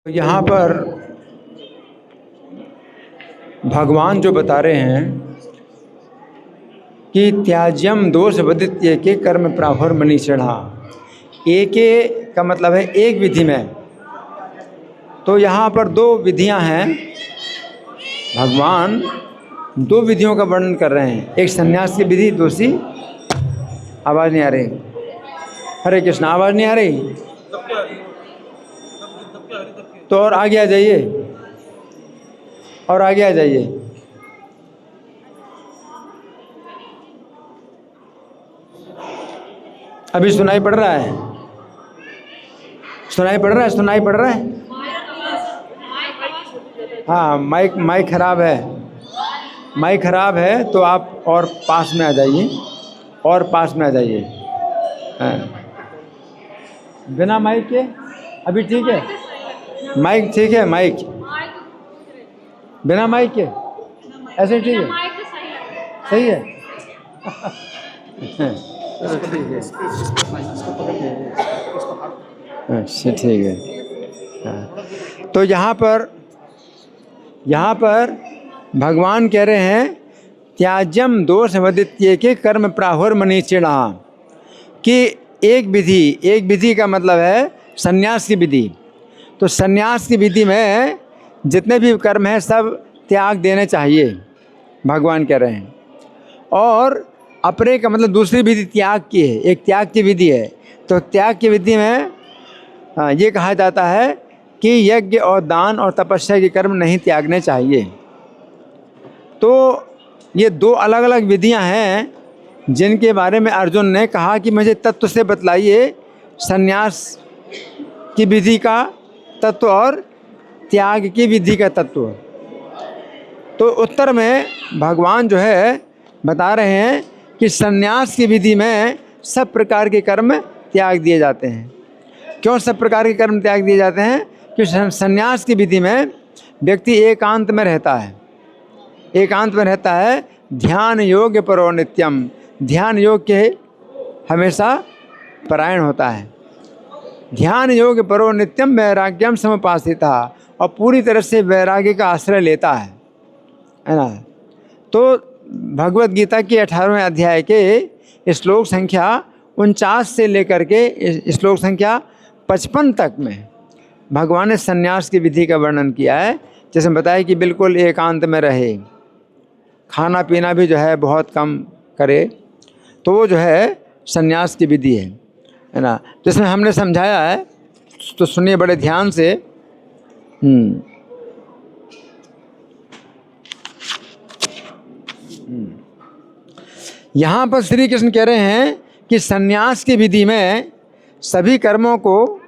यहाँ पर भगवान जो बता रहे हैं कि त्याज्यम दोष वदित एके कर्म प्राहुर मनीषिणा। एके का मतलब है एक विधि में। तो यहाँ पर दो विधियाँ हैं। भगवान दो विधियों का वर्णन कर रहे हैं, एक संन्यास की विधि, दूसरी आवाज़ नहीं आ रही। हरे कृष्ण, आवाज़ नहीं आ रही तो और आगे आ जाइए, और आगे आ जाइए। अभी सुनाई पड़ रहा है? सुनाई पड़ रहा है? सुनाई पड़ रहा है? हाँ, माइक खराब है। माइक खराब है तो आप और पास में आ जाइए, और पास में आ जाइए। बिना माइक के अभी ठीक है? माइक ठीक है? माइक बिना माइक के ऐसे ठीक है? सही है? अच्छा, ठीक है। तो यहाँ पर भगवान कह रहे हैं त्याज्यम दोष वदित्य के कर्म प्राहुर मनीषिणा, कि एक विधि का मतलब है संन्यास की विधि। तो संन्यास की विधि में जितने भी कर्म हैं सब त्याग देने चाहिए, भगवान कह रहे हैं। और अपरे का मतलब दूसरी विधि त्याग की है, एक त्याग की विधि है। तो त्याग की विधि में ये कहा जाता है कि यज्ञ और दान और तपस्या के कर्म नहीं त्यागने चाहिए। तो ये दो अलग अलग विधियां हैं जिनके बारे में अर्जुन ने कहा कि मुझे तत्व से बतलाइए, संन्यास की विधि का तत्व और त्याग की विधि का तत्व। तो उत्तर में भगवान जो है बता रहे हैं कि संन्यास की विधि में सब प्रकार के कर्म त्याग दिए जाते हैं। क्यों सब प्रकार के कर्म त्याग दिए जाते हैं? कि संन्यास की विधि में व्यक्ति एकांत में रहता है, एकांत में रहता है। ध्यान योग परो नित्यम, ध्यान योग के हमेशा परायण होता है। ध्यान योग परो नित्यम वैराग्यम समुपासिता, और पूरी तरह से वैराग्य का आश्रय लेता है ना। तो भगवत गीता के 18वें अध्याय के श्लोक संख्या 49 से लेकर के श्लोक संख्या 55 तक में भगवान ने संन्यास की विधि का वर्णन किया है। जैसे बताया कि बिल्कुल एकांत में रहे, खाना पीना भी जो है बहुत कम करे, तो वो जो है संन्यास की विधि है ना। जिसमें हमने समझाया है, तो सुनिए बड़े ध्यान से। यहाँ पर श्री कृष्ण कह रहे हैं कि संन्यास की विधि में सभी कर्मों को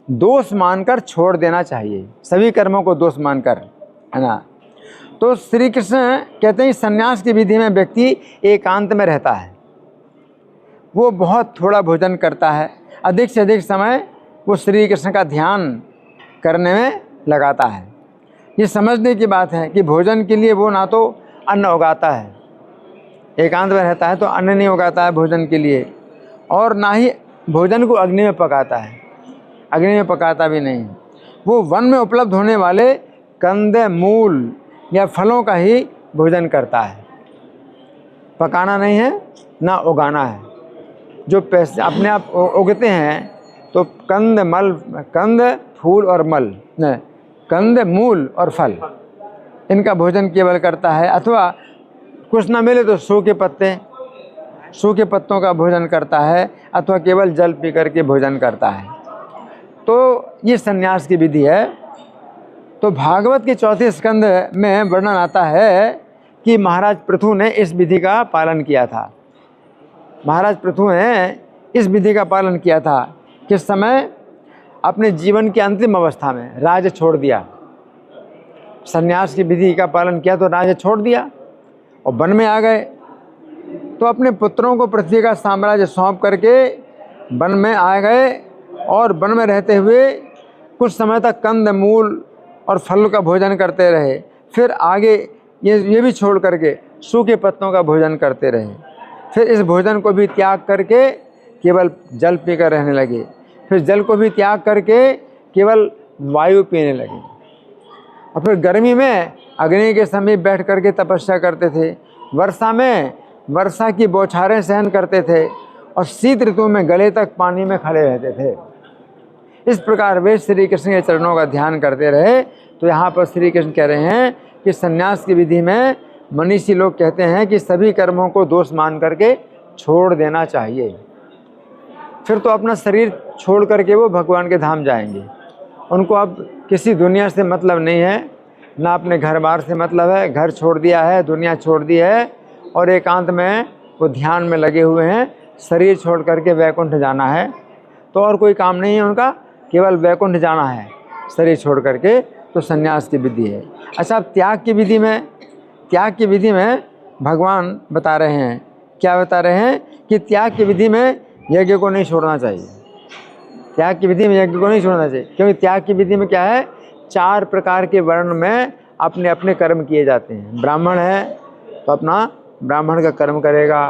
दोष मानकर छोड़ देना चाहिए, सभी कर्मों को दोष मानकर, है ना। तो श्री कृष्ण कहते हैं संन्यास की विधि में व्यक्ति एकांत में रहता है, वो बहुत थोड़ा भोजन करता है, अधिक से अधिक समय वो श्री कृष्ण का ध्यान करने में लगाता है। ये समझने की बात है कि भोजन के लिए वो ना तो अन्न उगाता है, एकांत में रहता है तो अन्न नहीं उगाता है भोजन के लिए, और ना ही भोजन को अग्नि में पकाता है, अग्नि में पकाता भी नहीं। वो वन में उपलब्ध होने वाले कंद मूल या फलों का ही भोजन करता है। पकाना नहीं है ना उगाना है। जो पैसे अपने आप उगते हैं तो कंद फूल और मल, कंद मूल और फल, इनका भोजन केवल करता है। अथवा कुछ ना मिले तो सूखे पत्तों का भोजन करता है, अथवा केवल जल पी करके भोजन करता है। तो ये संन्यास की विधि है। तो भागवत के 4थे स्कंद में वर्णन आता है कि महाराज पृथु ने इस विधि का पालन किया था। महाराज पृथु ने इस विधि का पालन किया था। किस समय? अपने जीवन की अंतिम अवस्था में राज्य छोड़ दिया, संन्यास की विधि का पालन किया तो राज्य छोड़ दिया और वन में आ गए। तो अपने पुत्रों को पृथ्वी का साम्राज्य सौंप करके वन में आ गए, और वन में रहते हुए कुछ समय तक कंद मूल और फल का भोजन करते रहे। फिर आगे ये भी छोड़ करके सूखे पत्तों का भोजन करते रहे। फिर इस भोजन को भी त्याग करके केवल जल पीकर रहने लगे। फिर जल को भी त्याग करके केवल वायु पीने लगे। और फिर गर्मी में अग्नि के समीप बैठ करके तपस्या करते थे, वर्षा में वर्षा की बौछारें सहन करते थे, और शीत ऋतु में गले तक पानी में खड़े रहते थे। इस प्रकार वे श्री कृष्ण के चरणों का ध्यान करते रहे। तो यहाँ पर श्री कृष्ण कह रहे हैं कि संन्यास की विधि में मनीषी लोग कहते हैं कि सभी कर्मों को दोष मान करके छोड़ देना चाहिए। फिर तो अपना शरीर छोड़ करके वो भगवान के धाम जाएंगे। उनको अब किसी दुनिया से मतलब नहीं है, ना अपने घर बार से मतलब है। घर छोड़ दिया है, दुनिया छोड़ दी है, और एकांत में वो ध्यान में लगे हुए हैं। शरीर छोड़ करके वैकुंठ जाना है, तो और कोई काम नहीं है उनका, केवल वैकुंठ जाना है शरीर छोड़ करके। तो संन्यास की विधि है। अच्छा, अब त्याग की विधि में भगवान बता रहे हैं, क्या बता रहे हैं कि त्याग की विधि में यज्ञ को नहीं छोड़ना चाहिए। त्याग की विधि में यज्ञ को नहीं छोड़ना चाहिए, क्योंकि त्याग की विधि में क्या है, 4 प्रकार के वर्ण में अपने अपने कर्म किए जाते हैं। ब्राह्मण है तो अपना ब्राह्मण का कर्म करेगा,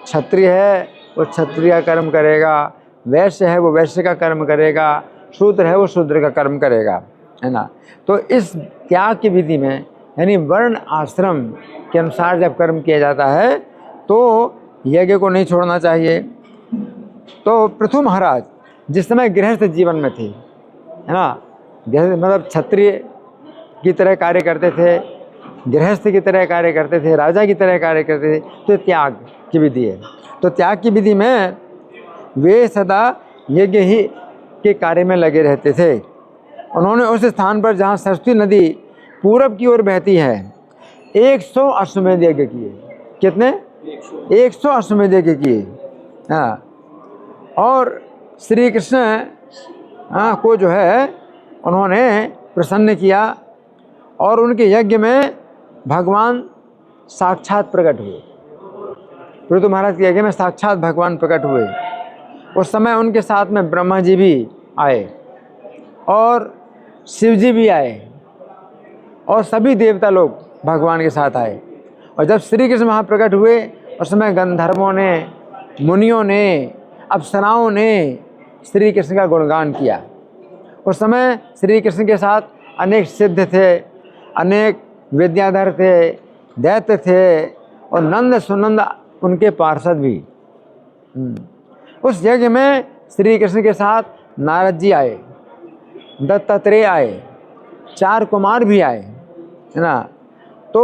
क्षत्रिय है वो क्षत्रिय का कर्म करेगा, वैश्य है वो वैश्य का कर्म करेगा, शूद्र है वो शूद्र का कर्म करेगा, है ना। तो इस त्याग की विधि में यानी वर्ण आश्रम के अनुसार जब कर्म किया जाता है तो यज्ञ को नहीं छोड़ना चाहिए। तो पृथु महाराज जिस समय गृहस्थ जीवन में थे, है ना, गृहस्थ मतलब क्षत्रिय की तरह कार्य करते थे, गृहस्थ की तरह कार्य करते थे, राजा की तरह कार्य करते थे, तो त्याग की विधि है। तो त्याग की विधि में वे सदा यज्ञ ही के कार्य में लगे रहते थे। उन्होंने उस स्थान पर जहाँ सरस्वती नदी पूरब की ओर बहती है 100 अश्वमेध यज्ञ किए। कितने? 100 अश्वमेध यज्ञ किए। हाँ, और श्री कृष्ण को जो है उन्होंने प्रसन्न किया, और उनके यज्ञ में भगवान साक्षात प्रकट हुए। पृथु महाराज के यज्ञ में साक्षात भगवान प्रकट हुए। उस समय उनके साथ में ब्रह्मा जी भी आए और शिव जी भी आए, और सभी देवता लोग भगवान के साथ आए। और जब श्री कृष्ण वहाँ प्रकट हुए उस समय गंधर्वों ने, मुनियों ने, अप्सराओं ने श्री कृष्ण का गुणगान किया। उस समय श्री कृष्ण के साथ अनेक सिद्ध थे, अनेक विद्याधर थे, दैत्य थे, और नंद सुनंद उनके पार्षद भी। उस यज्ञ में श्री कृष्ण के साथ नारद जी आए, दत्तात्रेय आए, 4 कुमार भी आए, है ना। तो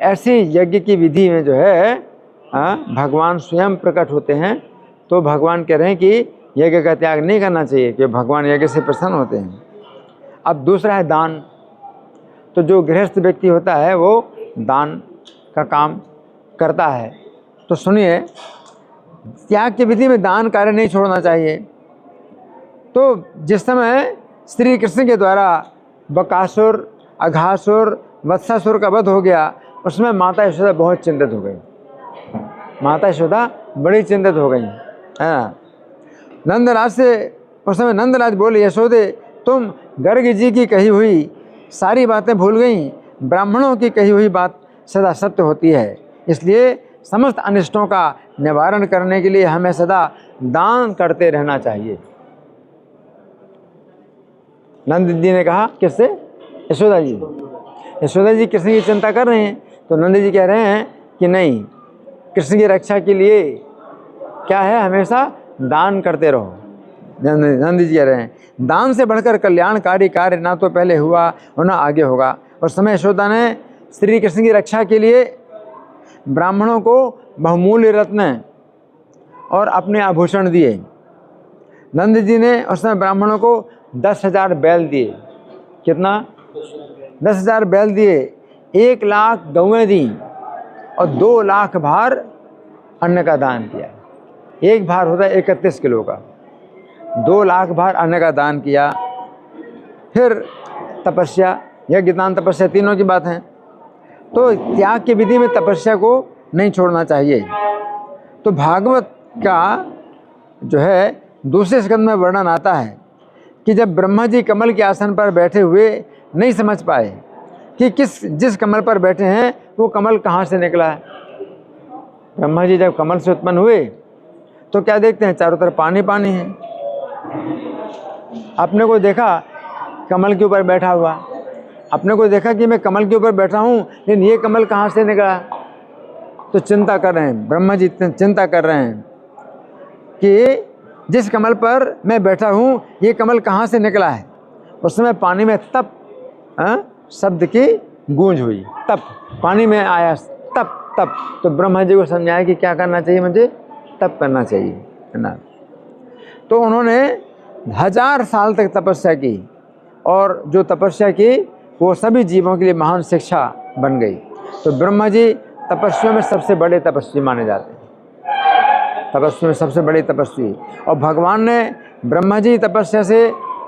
ऐसी यज्ञ की विधि में जो है भगवान स्वयं प्रकट होते हैं। तो भगवान कह रहे हैं कि यज्ञ का त्याग नहीं करना चाहिए, कि भगवान यज्ञ से प्रसन्न होते हैं। अब दूसरा है दान। तो जो गृहस्थ व्यक्ति होता है वो दान का काम करता है। तो सुनिए, त्याग की विधि में दान कार्य नहीं छोड़ना चाहिए। तो जिस समय श्री कृष्ण के द्वारा बकासुर, अघासुर, वत्सासुर का वध हो गया, उसमें माता यशोदा बहुत चिंतित हो गई। माता यशोदा बड़ी चिंतित हो गई। हाँ, नंदराज से उस समय नंदराज बोले, यशोदे तुम गर्ग जी की कही हुई सारी बातें भूल गई। ब्राह्मणों की कही हुई बात सदा सत्य होती है, इसलिए समस्त अनिष्टों का निवारण करने के लिए हमें सदा दान करते रहना चाहिए। नंद जी ने कहा, किससे? यशोदा जी। यशोदा जी कृष्ण की चिंता कर रहे हैं, तो नंद जी कह रहे हैं कि नहीं, कृष्ण की रक्षा के लिए क्या है, हमेशा दान करते रहो। नंद जी कह रहे हैं दान से बढ़कर कल्याणकारी कार्य ना तो पहले हुआ और ना आगे होगा। उस समय यशोदा ने श्री कृष्ण की रक्षा के लिए ब्राह्मणों को बहुमूल्य रत्न और अपने आभूषण दिए। नंद जी ने उस समय ब्राह्मणों को 10,000 बैल दिए। कितना? 10,000 बैल दिए, 1 लाख गौएं दी, और 2 लाख भार अन्न का दान किया। एक भार होता है 31 किलो का, 2 लाख भार अन्न का दान किया। फिर तपस्या, यज्ञ, दान, तपस्या तीनों की बात है। तो त्याग की विधि में तपस्या को नहीं छोड़ना चाहिए। तो भागवत का जो है दूसरे स्कंद में वर्णन आता है कि जब ब्रह्मा जी कमल के आसन पर बैठे हुए नहीं समझ पाए कि जिस कमल पर बैठे हैं वो कमल कहाँ से निकला है। ब्रह्मा जी जब कमल से उत्पन्न हुए तो क्या देखते हैं, चारों तरफ पानी पानी है। अपने को देखा कमल के ऊपर बैठा हुआ, अपने को देखा कि मैं कमल के ऊपर बैठा हूँ, लेकिन ये कमल कहाँ से निकला? तो चिंता कर रहे हैं, ब्रह्मा जी चिंता कर रहे हैं कि जिस कमल पर मैं बैठा हूँ ये कमल कहाँ से निकला है। उस समय पानी में तप शब्द की गूंज हुई, तप पानी में आया, तप तप। तो ब्रह्मा जी को समझाया कि क्या करना चाहिए, मुझे तप करना चाहिए, है ना। तो उन्होंने 1000 साल तक तपस्या की, और जो तपस्या की वो सभी जीवों के लिए महान शिक्षा बन गई। तो ब्रह्मा जी तपस्वियों में सबसे बड़े तपस्वी माने जाते हैं, तपस्वी में सबसे बड़े तपस्वी। और भगवान ने ब्रह्मा जी तपस्या से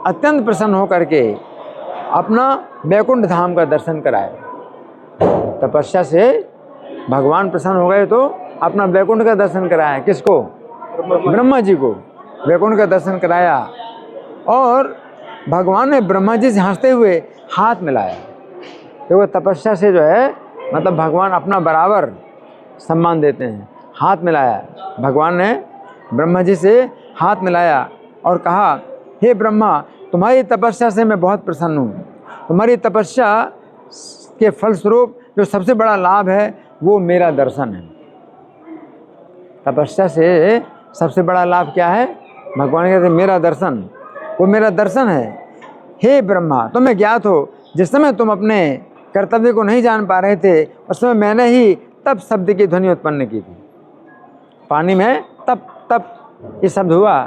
अत्यंत प्रसन्न होकर के अपना वैकुंठ धाम का दर्शन कराया। तपस्या से भगवान प्रसन्न हो गए तो अपना वैकुंठ का दर्शन कराया। किसको? ब्रह्मा जी को वैकुंठ का दर्शन कराया। और भगवान ने ब्रह्मा जी से हंसते हुए हाथ मिलाया। देखो तपस्या से जो है मतलब भगवान अपना बराबर सम्मान देते हैं। हाथ मिलाया, भगवान ने ब्रह्मा जी से हाथ मिलाया और कहा, हे ब्रह्मा, तुम्हारी तपस्या से मैं बहुत प्रसन्न हूँ। तुम्हारी तपस्या के फलस्वरूप जो सबसे बड़ा लाभ है वो मेरा दर्शन है। तपस्या से सबसे बड़ा लाभ क्या है? भगवान कहते हैं मेरा दर्शन, वो मेरा दर्शन है। हे ब्रह्मा, तुम्हें ज्ञात हो जिस समय तुम अपने कर्तव्य को नहीं जान पा रहे थे उस समय मैंने ही तप शब्द की ध्वनि उत्पन्न की थी। पानी में तप तप ये शब्द हुआ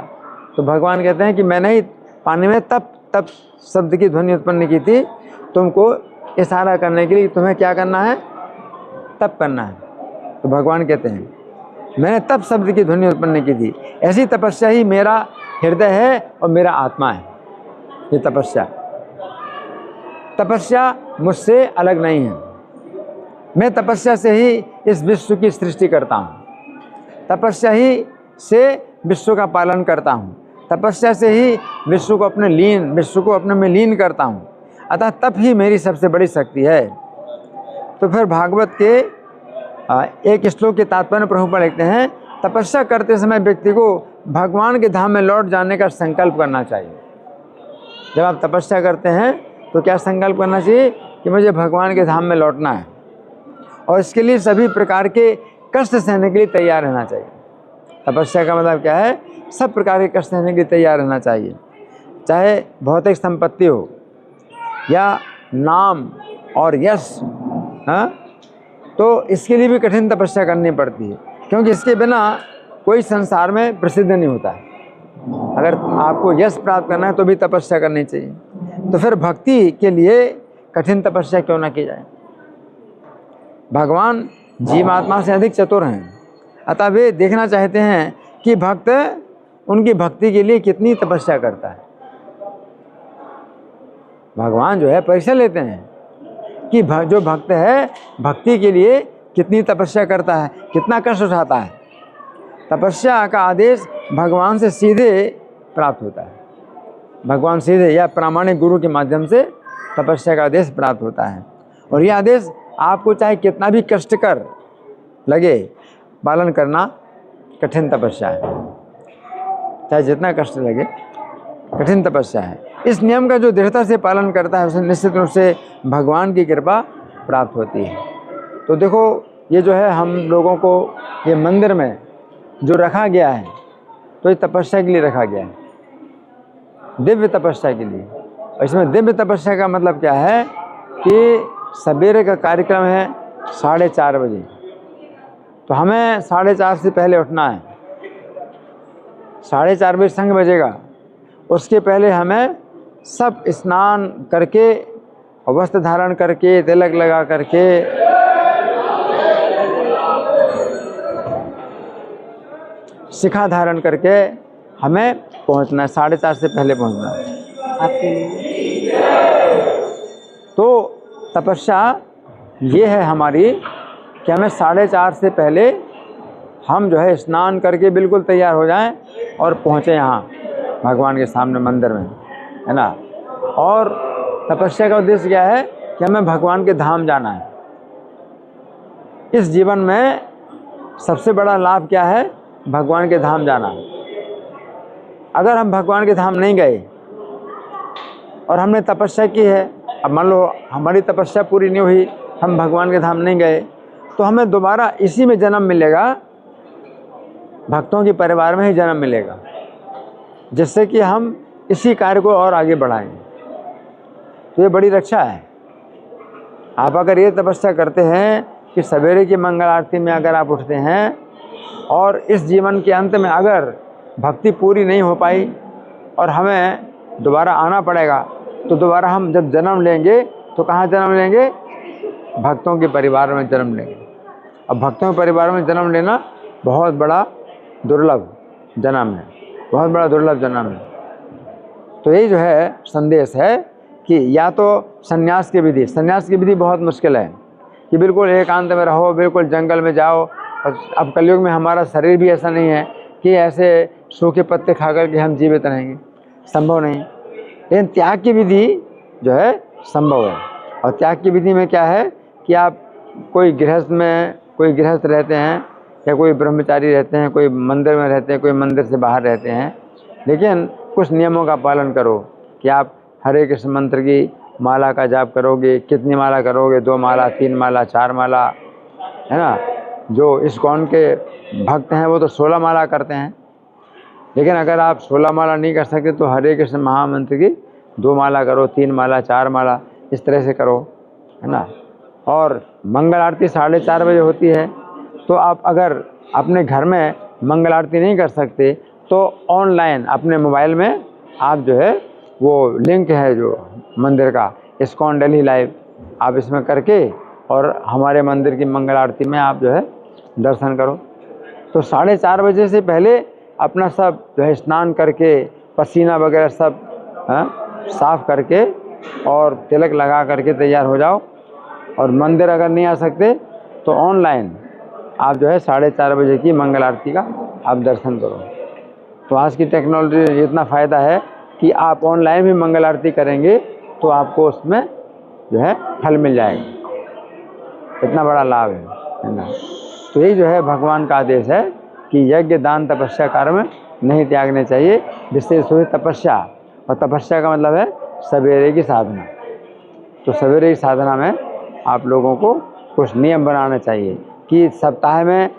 तो भगवान कहते हैं कि मैंने ही पानी में तप तप शब्द की ध्वनि उत्पन्न की थी, तुमको इशारा करने के लिए तुम्हें क्या करना है? तप करना है। तो भगवान कहते हैं मैंने तप शब्द की ध्वनि उत्पन्न की थी। ऐसी तपस्या ही मेरा हृदय है और मेरा आत्मा है। ये तपस्या मुझसे अलग नहीं है। मैं तपस्या से ही इस विश्व की सृष्टि करता हूँ, तपस्या ही से विश्व का पालन करता हूँ, तपस्या से ही विश्व को अपने में लीन करता हूँ। अतः तप ही मेरी सबसे बड़ी शक्ति है। तो फिर भागवत के एक श्लोक के तात्पर्य प्रभुपाद लिखते हैं, तपस्या करते समय व्यक्ति को भगवान के धाम में लौट जाने का संकल्प करना चाहिए। जब आप तपस्या करते हैं तो क्या संकल्प करना चाहिए कि मुझे भगवान के धाम में लौटना है, और इसके लिए सभी प्रकार के कष्ट सहने के लिए तैयार रहना चाहिए। तपस्या का मतलब क्या है? सब प्रकार के कष्ट सहने के लिए तैयार रहना चाहिए, चाहे भौतिक संपत्ति हो या नाम और यश। तो इसके लिए भी कठिन तपस्या करनी पड़ती है, क्योंकि इसके बिना कोई संसार में प्रसिद्ध नहीं होता है। अगर आपको यश प्राप्त करना है तो भी तपस्या करनी चाहिए। तो फिर भक्ति के लिए कठिन तपस्या क्यों ना की जाए? भगवान जीवात्मा से अधिक चतुर हैं, अतः वे देखना चाहते हैं कि भक्त उनकी भक्ति के लिए कितनी तपस्या करता है। भगवान जो है परीक्षा लेते हैं कि जो भक्त है भक्ति के लिए कितनी तपस्या करता है, कितना कष्ट उठाता है। तपस्या का आदेश भगवान से सीधे प्राप्त होता है। भगवान सीधे या प्रामाणिक गुरु के माध्यम से तपस्या का आदेश प्राप्त होता है। और यह आदेश आपको चाहे कितना भी कष्टकर लगे, पालन करना कठिन तपस्या है। चाहे जितना कष्ट लगे, कठिन तपस्या है। इस नियम का जो दृढ़ता से पालन करता है उसे निश्चित रूप से भगवान की कृपा प्राप्त होती है। तो देखो ये जो है हम लोगों को ये मंदिर में जो रखा गया है तो ये तपस्या के लिए रखा गया है, दिव्य तपस्या के लिए। और इसमें दिव्य तपस्या का मतलब क्या है कि सवेरे का कार्यक्रम है 4:30 बजे, तो हमें 4:30 से पहले उठना है। 4:30 बजे संघ बजेगा, उसके पहले हमें सब स्नान करके और वस्त्र धारण करके तिलक लगा करके शिखा धारण करके हमें पहुंचना है, 4:30 से पहले पहुंचना है आपके लिए। तो तपस्या ये है हमारी कि हमें 4:30 से पहले हम जो है स्नान करके बिल्कुल तैयार हो जाएं और पहुँचें यहाँ भगवान के सामने मंदिर में, है ना। और तपस्या का उद्देश्य क्या है कि हमें भगवान के धाम जाना है। इस जीवन में सबसे बड़ा लाभ क्या है? भगवान के धाम जाना। अगर हम भगवान के धाम नहीं गए और हमने तपस्या की है, अब मान लो हमारी तपस्या पूरी नहीं हुई, हम भगवान के धाम नहीं गए, तो हमें दोबारा इसी में जन्म मिलेगा, भक्तों के परिवार में ही जन्म मिलेगा, जिससे कि हम इसी कार्य को और आगे बढ़ाएं। तो ये बड़ी रक्षा है। आप अगर ये तपस्या करते हैं कि सवेरे की मंगल आरती में अगर आप उठते हैं और इस जीवन के अंत में अगर भक्ति पूरी नहीं हो पाई और हमें दोबारा आना पड़ेगा, तो दोबारा हम जब जन्म लेंगे तो कहाँ जन्म लेंगे? भक्तों के परिवार में जन्म लेंगे। अब भक्तों के परिवार में जन्म लेना बहुत बड़ा दुर्लभ जन्म है, बहुत बड़ा दुर्लभ जन्म है। तो यही जो है संदेश है कि या तो संन्यास की विधि, संन्यास की विधि बहुत मुश्किल है कि बिल्कुल एकांत में रहो, बिल्कुल जंगल में जाओ। अब कलयुग में हमारा शरीर भी ऐसा नहीं है कि ऐसे सूखे पत्ते खा कर के हम जीवित रहेंगे, संभव नहीं। लेकिन त्याग की विधि जो है संभव है। और त्याग की विधि में क्या है कि आप कोई गृहस्थ रहते हैं या कोई ब्रह्मचारी रहते हैं, कोई मंदिर में रहते हैं, कोई मंदिर से बाहर रहते हैं, लेकिन कुछ नियमों का पालन करो कि आप हरे कृष्ण मंत्र की माला का जाप करोगे। कितनी माला करोगे? 2 माला, 3 माला, 4 माला, है ना। जो इस्कॉन के भक्त हैं वो तो 16 माला करते हैं, लेकिन अगर आप 16 माला नहीं कर सकते तो हरे कृष्ण महामंत्र की 2 माला करो, 3 माला, 4 माला, इस तरह से करो, है ना। और मंगल आरती 4:30 बजे होती है, तो आप अगर अपने घर में मंगल आरती नहीं कर सकते तो ऑनलाइन अपने मोबाइल में आप जो है वो लिंक है जो मंदिर का, इस्कॉन दिल्ली लाइव, आप इसमें करके और हमारे मंदिर की मंगल आरती में आप जो है दर्शन करो। तो 4:30 बजे से पहले अपना सब जो है स्नान करके, पसीना वगैरह सब साफ करके और तिलक लगा करके तैयार हो जाओ। और मंदिर अगर नहीं आ सकते तो ऑनलाइन आप जो है 4:30 बजे की मंगल आरती का आप दर्शन करो। तो आज की टेक्नोलॉजी इतना फ़ायदा है कि आप ऑनलाइन भी मंगल आरती करेंगे तो आपको उसमें जो है फल मिल जाएगा, इतना बड़ा लाभ है ना। तो यही जो है भगवान का आदेश है कि यज्ञ, दान, तपस्या, कर्म नहीं त्यागने चाहिए, विशेष हुई तपस्या। और तपस्या का मतलब है सवेरे की साधना। तो सवेरे की साधना में आप लोगों को कुछ नियम बनाने चाहिए कि सप्ताह में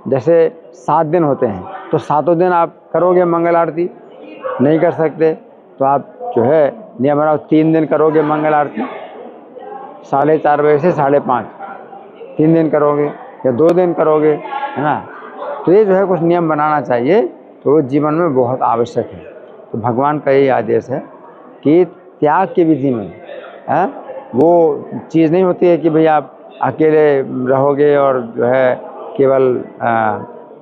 जैसे 7 दिन होते हैं तो 7 दिन आप करोगे मंगल आरती, नहीं कर सकते तो आप जो है नियम बनाओ 3 दिन करोगे मंगल आरती, 4:30 बजे से 5:30, 3 दिन करोगे या 2 दिन करोगे, है ना। तो ये जो है कुछ नियम बनाना चाहिए, तो जीवन में बहुत आवश्यक है। तो भगवान का यही आदेश है कि त्याग की विधि में वो चीज़ नहीं होती है कि भाई आप अकेले रहोगे और जो है केवल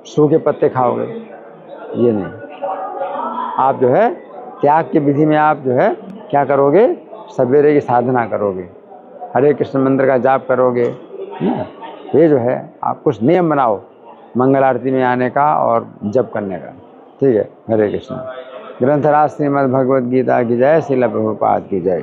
सूखे पत्ते खाओगे, ये नहीं। आप जो है त्याग की विधि में आप जो है क्या करोगे? सवेरे की साधना करोगे, हरे कृष्ण मंत्र का जाप करोगे। ये जो है आप कुछ नियम बनाओ मंगल आरती में आने का और जप करने का, ठीक है। हरे कृष्ण। ग्रंथराज श्रीमद् भगवद गीता की जय, श्रील प्रभुपाद की जय।